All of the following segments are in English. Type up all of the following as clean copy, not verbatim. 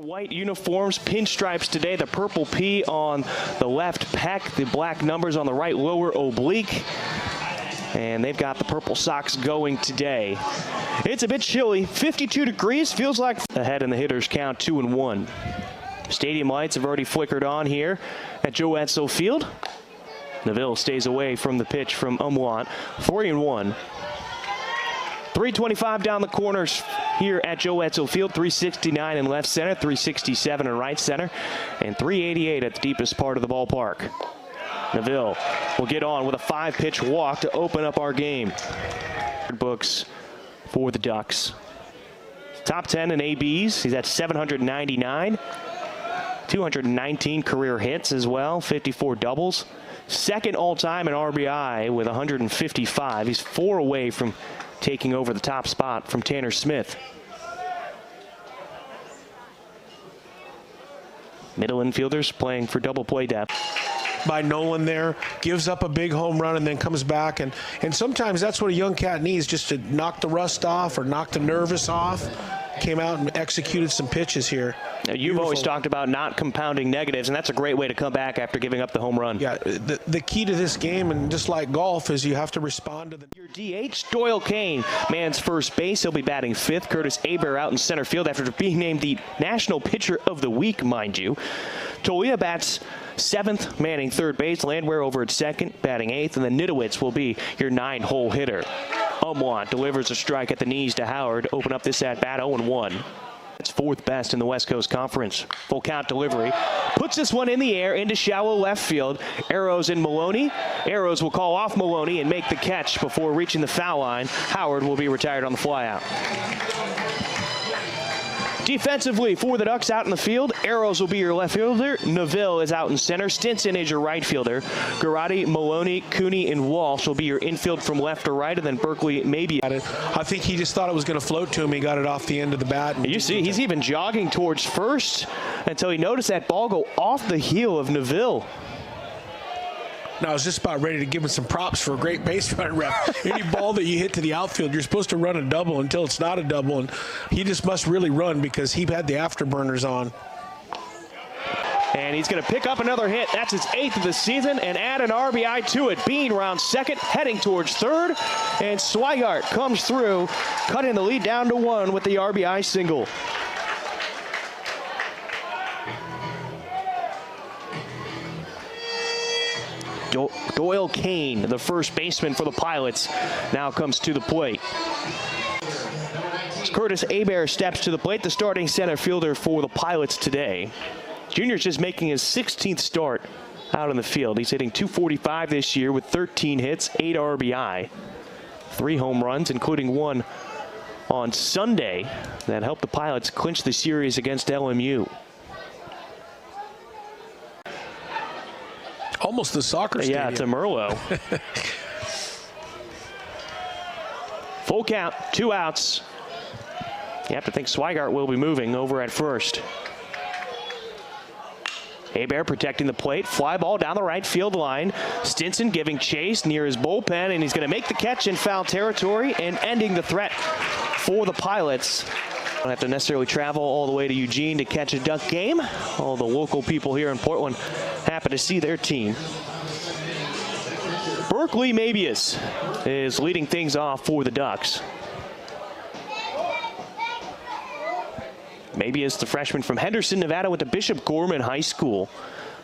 White uniforms, pinstripes today, the purple P on the left pec, the black numbers on the right lower oblique. And they've got the purple socks going today. It's a bit chilly, 52 degrees, feels like ahead in the hitters count 2-1. Stadium lights have already flickered on here at Joe Edsall Field. Neville stays away from the pitch from Umwant, 3-1. 325 down the corners here at Joe Edsall Field, 369 in left center, 367 in right center, and 388 at the deepest part of the ballpark. Neville will get on with a 5-pitch walk to open up our game. Books for the Ducks. Top 10 in ABs, he's at 799, 219 career hits as well, 54 doubles. Second all-time in RBI with 155. He's 4 away from taking over the top spot from Tanner Smith. Middle infielders playing for double play depth. By Nolan there, gives up a big home run and then comes back. And sometimes that's what a young cat needs, just to knock the rust off or knock the nervous off. Came out and executed some pitches here. Now, you've always talked about not compounding negatives, and that's a great way to come back after giving up the home run. Yeah, the key to this game, and just like golf, is you have to respond to the... Your DH, Doyle Kane, man's first base. He'll be batting 5th. Curtis Hebert out in center field after being named the National Pitcher of the Week, mind you. Tolia bats 7th, manning 3rd base. Landwehr over at 2nd, batting 8th. And then Nidowitz will be your 9-hole hitter. Umwant delivers a strike at the knees to Howard. Open up this at-bat 0-1. It's 4th best in the West Coast Conference. Full count delivery. Puts this one in the air into shallow left field. Arrows in Maloney. Arrows will call off Maloney and make the catch before reaching the foul line. Howard will be retired on the flyout. Defensively for the Ducks out in the field, Arrows will be your left fielder. Neville is out in center. Stinson is your right fielder. Garrotti, Maloney, Cooney, and Walsh will be your infield from left to right, and then Berkeley maybe. I think he just thought it was going to float to him. He got it off the end of the bat. You see, he's even jogging towards first until he noticed that ball go off the heel of Neville. Now, I was just about ready to give him some props for a great base running rep. Any ball that you hit to the outfield, you're supposed to run a double until it's not a double, and he just must really run because he had the afterburners on. And he's going to pick up another hit. That's his 8th of the season and add an RBI to it. Bean rounds 2nd, heading towards 3rd, and Swigart comes through, cutting the lead down to 1 with the RBI single. Doyle Kane, the first baseman for the Pilots, now comes to the plate. Curtis Hebert steps to the plate, the starting center fielder for the Pilots today. Junior's just making his 16th start out in the field. He's hitting .245 this year with 13 hits, 8 RBI, 3 home runs, including 1 on Sunday that helped the Pilots clinch the series against LMU. Almost the soccer stadium. Yeah, it's a Merlot. Full count, 2 outs. You have to think Swigart will be moving over at first. Hebert protecting the plate. Fly ball down the right field line. Stinson giving chase near his bullpen, and he's going to make the catch in foul territory and ending the threat for the Pilots. Don't have to necessarily travel all the way to Eugene to catch a Duck game. All the local people here in Portland happen to see their team. Berkeley Mabius is leading things off for the Ducks. Mabius, the freshman from Henderson, Nevada, went to Bishop Gorman High School.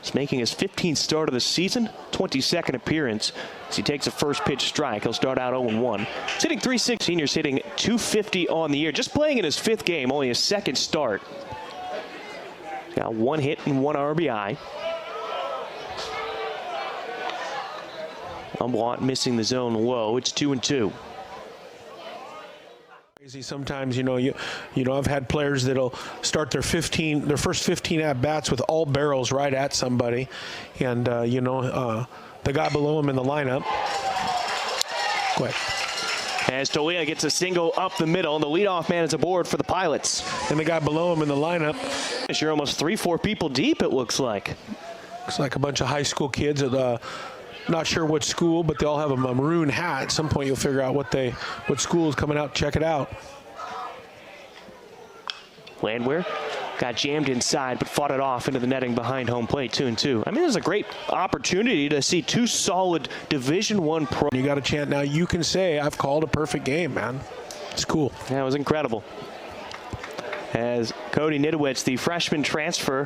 He's making his 15th start of the season, 22nd appearance. As he takes a first pitch strike, he'll start out 0-1. He's hitting .360. Senior's hitting .250 on the year. Just playing in his 5th game, only his 2nd start. He's got 1 hit and 1 RBI. Umwant missing the zone low. It's 2-2. Sometimes, you know, I've had players that'll start their first 15 at bats with all barrels right at somebody, and the guy below him in the lineup. Quick. As Tolia gets a single up the middle, and the leadoff man is aboard for the Pilots. And the guy below him in the lineup. You're almost 3-4 people deep, it looks like. Looks like a bunch of high school kids at not sure what school, but they all have a maroon hat. At some point, you'll figure out what school is coming out. Check it out. Landwehr got jammed inside, but fought it off into the netting behind home plate, 2-2. I mean, there's a great opportunity to see two solid Division I pro. You got a chance now. You can say I've called a perfect game, man. It's cool. That was incredible. As Cody Nidowitz, the freshman transfer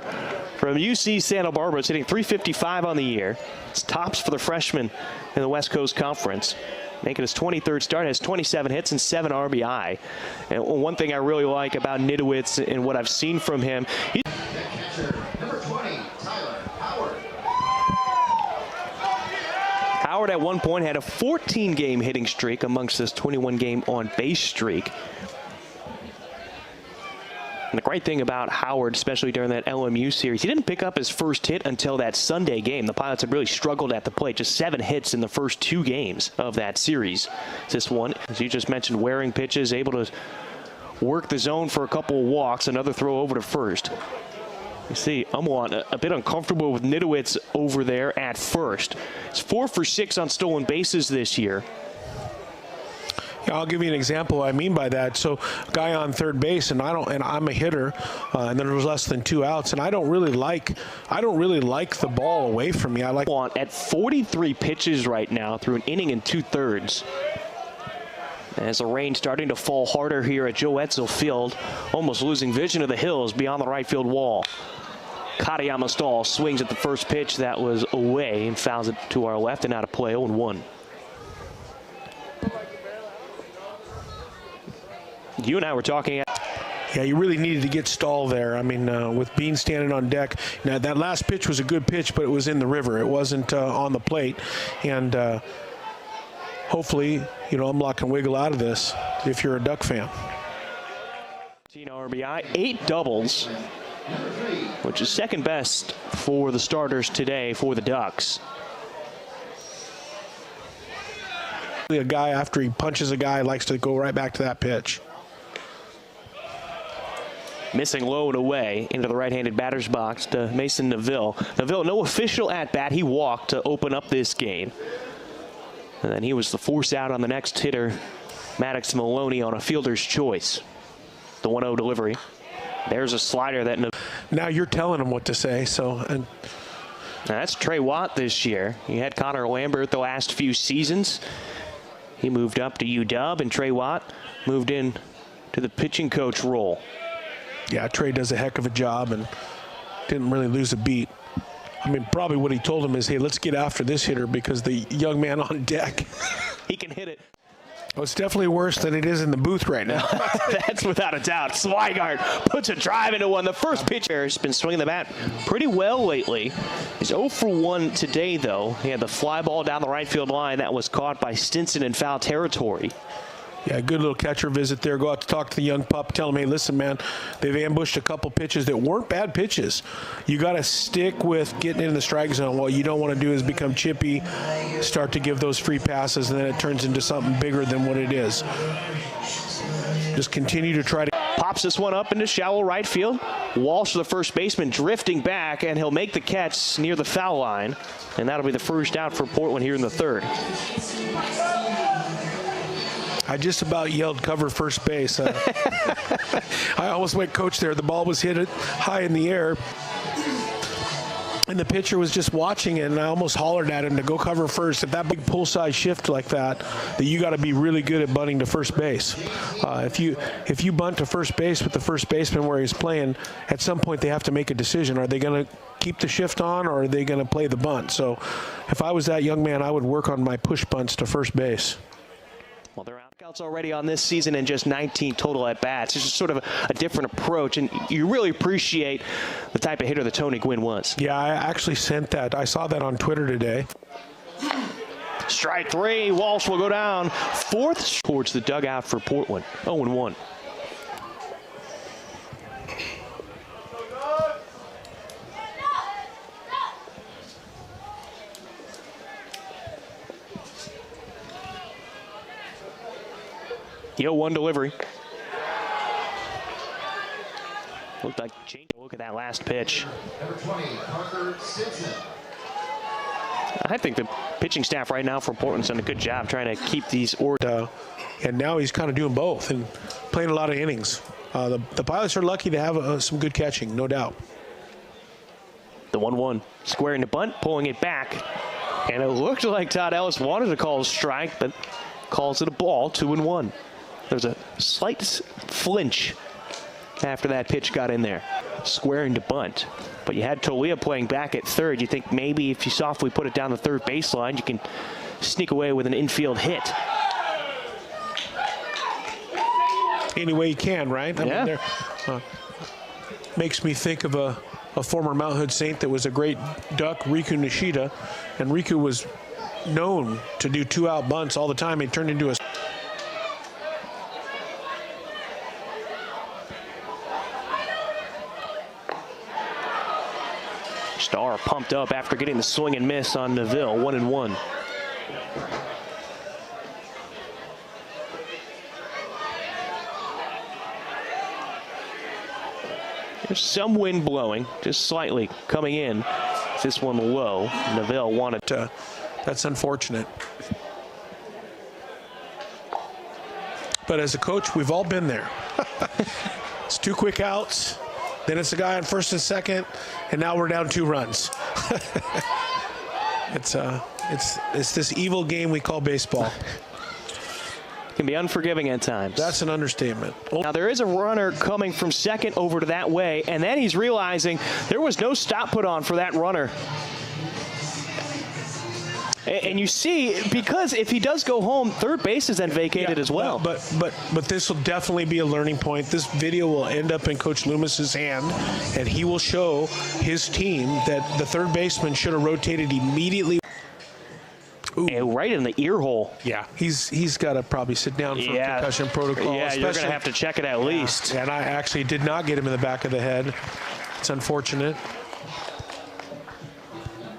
from UC Santa Barbara, is hitting .355 on the year. It's tops for the freshman in the West Coast Conference. Making his 23rd start, has 27 hits and 7 RBI. And one thing I really like about Nidowitz and what I've seen from him, Number 20, Tyler Howard. Howard at one point had a 14-game hitting streak amongst this 21-game on-base streak. And the great thing about Howard, especially during that LMU series, he didn't pick up his first hit until that Sunday game. The Pilots have really struggled at the plate. Just 7 hits in the first 2 games of that series. This one, as you just mentioned, wearing pitches, able to work the zone for a couple of walks, another throw over to first. You see Umwant a bit uncomfortable with Nidowitz over there at first. It's 4 for 6 on stolen bases this year. Yeah, I'll give you an example what I mean by that. So, guy on third base, and I'm a hitter, and there was less than 2 outs, and I don't really like the ball away from me. I like at 43 pitches right now through an inning and 2/3. As the rain starting to fall harder here at Joe Etzel Field, almost losing vision of the hills beyond the right field wall. Katayama Stahl swings at the first pitch that was away and fouls it to our left and out of play, 0-1. You and I were talking. Yeah, you really needed to get Stahl there. I mean, with Bean standing on deck. Now, that last pitch was a good pitch, but it was in the river. It wasn't on the plate. And hopefully, Umlaut can wiggle out of this if you're a Duck fan. 15 RBI, 8 doubles, which is second best for the starters today for the Ducks. A guy, after he punches a guy, likes to go right back to that pitch. Missing low and away into the right-handed batter's box to Mason Neville. Neville, no official at-bat. He walked to open up this game. And then he was the force out on the next hitter, Maddox Maloney, on a fielder's choice. The 1-0 delivery. There's a slider that... Now you're telling him what to say, so... Now that's Trey Watt this year. He had Connor Lambert the last few seasons. He moved up to UW, and Trey Watt moved in to the pitching coach role. Yeah, Trey does a heck of a job and didn't really lose a beat. I mean, probably what he told him is, hey, let's get after this hitter because the young man on deck, he can hit it. Well, it's definitely worse than it is in the booth right now. That's without a doubt. Swigart puts a drive into one. The first pitcher has been swinging the bat pretty well lately. He's 0 for 1 today, though. He had the fly ball down the right field line that was caught by Stinson in foul territory. Yeah, good little catcher visit there. Go out to talk to the young pup. Tell him, hey, listen, man, they've ambushed a couple pitches that weren't bad pitches. You got to stick with getting in the strike zone. What you don't want to do is become chippy, start to give those free passes, and then it turns into something bigger than what it is. Just continue to try to... Pops this one up into shallow right field. Walsh, the first baseman, drifting back, and he'll make the catch near the foul line. And that'll be the first out for Portland here in the third. I just about yelled cover first base. I almost went coach there. The ball was hit high in the air. And the pitcher was just watching it, and I almost hollered at him to go cover first. At that big pull side shift like that you got to be really good at bunting to first base. If you bunt to first base with the first baseman where he's playing, at some point they have to make a decision. Are they going to keep the shift on, or are they going to play the bunt? So if I was that young man, I would work on my push bunts to first base. Well, they're outcounts already on this season and just 19 total at-bats. It's just sort of a different approach, and you really appreciate the type of hitter that Tony Gwynn was. Yeah, I actually sent that. I saw that on Twitter today. Strike 3. Walsh will go down. Fourth towards the dugout for Portland. 0-1. The 0-1 delivery. Looked like change. Look at that last pitch. Number 20, Parker Stinson. I think the pitching staff right now for Portland's done a good job trying to keep these and now he's kind of doing both and playing a lot of innings. The Pilots are lucky to have some good catching, no doubt. The 1-1 squaring the bunt, pulling it back. And it looked like Todd Ellis wanted to call a strike, but calls it a ball, 2-1. There's a slight flinch after that pitch got in there. Squaring the bunt. But you had Tolia playing back at third. You think maybe if you softly put it down the third baseline, you can sneak away with an infield hit. Any way you can, right? I mean, makes me think of a former Mount Hood Saint that was a great duck, Riku Nishida. And Riku was known to do 2-out bunts all the time. He turned into a... Starr pumped up after getting the swing and miss on Neville, 1-1. There's some wind blowing, just slightly coming in. This one low. Neville wanted to. That's unfortunate. But as a coach, we've all been there. It's 2 quick outs. Then it's a guy on first and second, and now we're down 2 runs. It's this evil game we call baseball. Can be unforgiving at times. That's an understatement. Now there is a runner coming from second over to that way, and then he's realizing there was no stop put on for that runner. And you see, because if he does go home, third base is then vacated as well. But this will definitely be a learning point. This video will end up in Coach Loomis's hand, and he will show his team that the third baseman should have rotated immediately. And right in the ear hole. Yeah, he's got to probably sit down for concussion protocol. Yeah, you're going to have to check it at least. And I actually did not get him in the back of the head. It's unfortunate.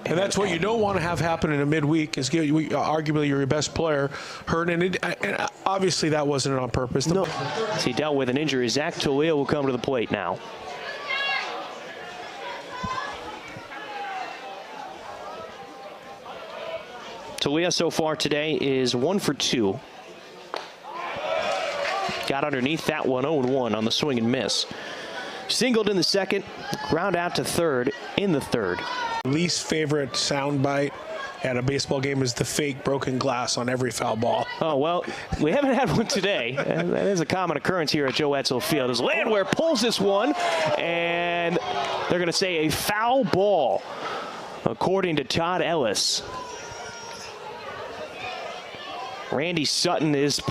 And that's what you don't want to have happen in a midweek is get arguably your best player hurt. And obviously that wasn't on purpose. No. So he dealt with an injury. Zach Tolia will come to the plate now. Tolia so far today is 1 for 2. Got underneath that one, 0-1 on the swing and miss. Singled in the second, ground out to third in the third. Least favorite soundbite at a baseball game is the fake broken glass on every foul ball. Oh, well, we haven't had one today. That is a common occurrence here at Joe Etzel Field. As Landwehr pulls this one, and they're going to say a foul ball, according to Todd Ellis. Randy Sutton is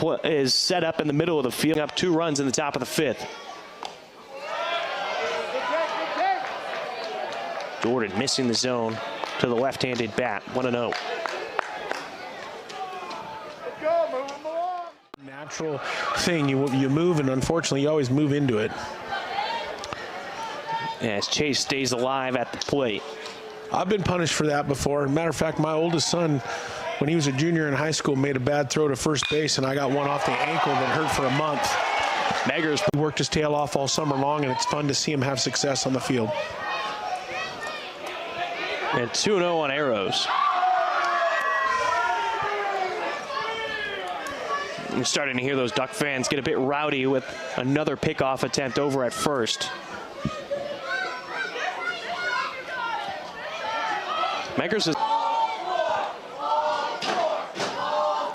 set up in the middle of the field, up 2 runs in the top of the 5th. Jordan missing the zone to the left-handed bat, 1-0. Natural thing, you move, and unfortunately you always move into it. As Chase stays alive at the plate. I've been punished for that before. Matter of fact, my oldest son, when he was a junior in high school, made a bad throw to first base, and I got one off the ankle that hurt for a month. Meggers worked his tail off all summer long, and it's fun to see him have success on the field. And 2-0 on arrows. You're starting to hear those Duck fans get a bit rowdy with another pickoff attempt over at first. Meggers is...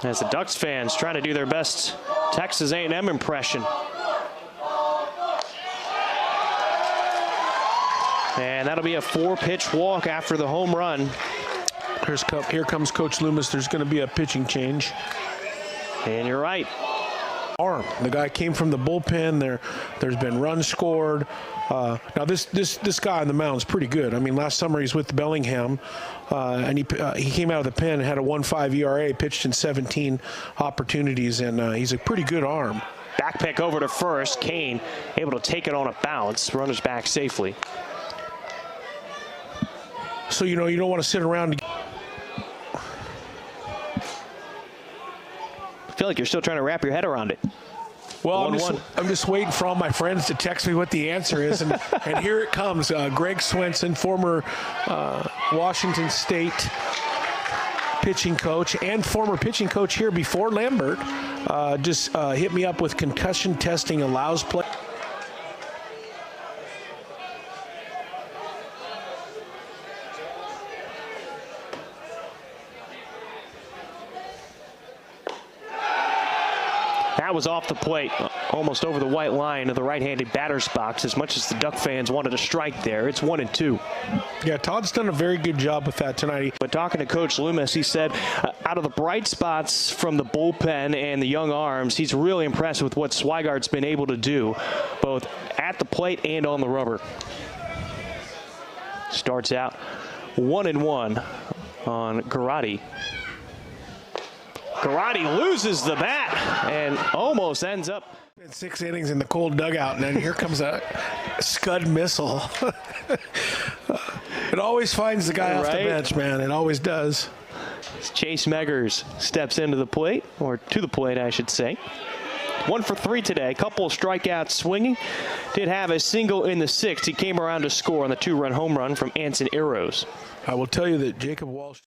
as the Ducks fans trying to do their best Texas A&M impression. And that'll be a 4-pitch walk after the home run. Here comes Coach Loomis. There's going to be a pitching change. And you're right. Arm. The guy came from the bullpen. There's been runs scored. Now this guy on the mound is pretty good. I mean, last summer he's with Bellingham, and he came out of the pen and had a 1.5 ERA, pitched in 17 opportunities, and he's a pretty good arm. Back pick over to first. Kane able to take it on a bounce. Runners back safely. So, you don't want to sit around. I feel like you're still trying to wrap your head around it. Well, I'm just waiting for all my friends to text me what the answer is. And here it comes. Greg Swenson, former Washington State pitching coach and former pitching coach here before Lambert, just hit me up with concussion testing allows play. That was off the plate, almost over the white line of the right-handed batter's box. As much as the Duck fans wanted a strike there, it's 1-2. Yeah, Todd's done a very good job with that tonight. But talking to Coach Loomis, he said out of the bright spots from the bullpen and the young arms, he's really impressed with what Swigard's been able to do, both at the plate and on the rubber. Starts out 1-1 on Garrotti. Garrotti loses the bat and almost ends up. 6 innings in the cold dugout, and then here comes a Scud missile. It always finds the guy off the bench, man. It always does. Chase Meggers steps into the plate, or to the plate, I should say. 1 for 3 today. Couple of strikeouts swinging. Did have a single in the 6th. He came around to score on the 2-run home run from Anson Arrows. I will tell you that Jacob Walsh.